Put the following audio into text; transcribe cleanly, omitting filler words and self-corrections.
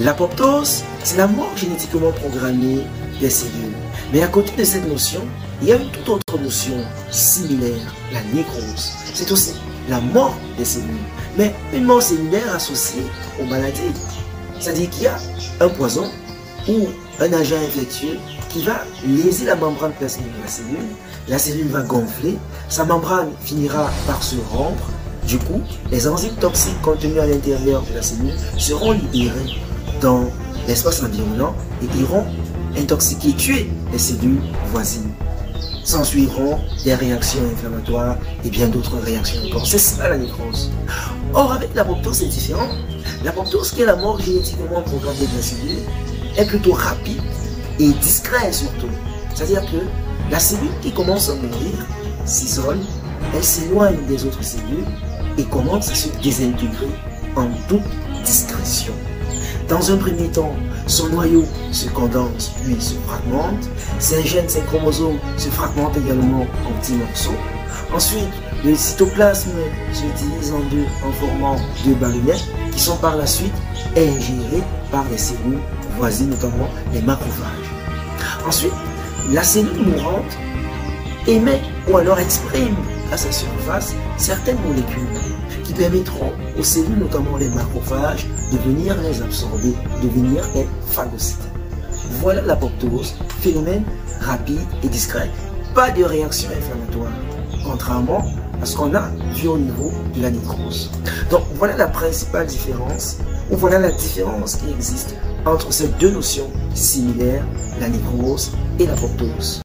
L'apoptose, c'est la mort génétiquement programmée des cellules. Mais à côté de cette notion, il y a une toute autre notion similaire, la nécrose. C'est aussi la mort des cellules, mais une mort cellulaire associée aux maladies. C'est-à-dire qu'il y a un poison ou un agent infectieux qui va léser la membrane plasmique de la cellule va gonfler, sa membrane finira par se rompre. Du coup, les enzymes toxiques contenues à l'intérieur de la cellule seront libérées dans l'espace environnant et iront intoxiquer, tuer les cellules voisines. S'ensuivront des réactions inflammatoires et bien d'autres réactions encore. C'est ça la nécrose. Or, avec l'apoptose, c'est différent. L'apoptose, qui est la mort génétiquement programmée de la cellule, est plutôt rapide et discrète surtout. C'est-à-dire que la cellule qui commence à mourir s'isole, elle s'éloigne des autres cellules et commence à se désintégrer en toute discrétion. Dans un premier temps, son noyau se condense puis se fragmente. Ses gènes, ses chromosomes se fragmentent également en petits morceaux. Ensuite, le cytoplasme se divise en deux en formant deux baryonnettes qui sont par la suite ingérées par les cellules voisines, notamment les macrophages. Ensuite, la cellule mourante émet ou alors exprime à sa surface certaines molécules qui permettront aux cellules, notamment les macrophages, de venir les absorber, de venir les phagocyter. Voilà l'apoptose, phénomène rapide et discret, pas de réaction inflammatoire, contrairement à ce qu'on a vu au niveau de la nécrose. Donc voilà la principale différence, ou voilà la différence qui existe entre ces deux notions similaires, la nécrose et l'apoptose.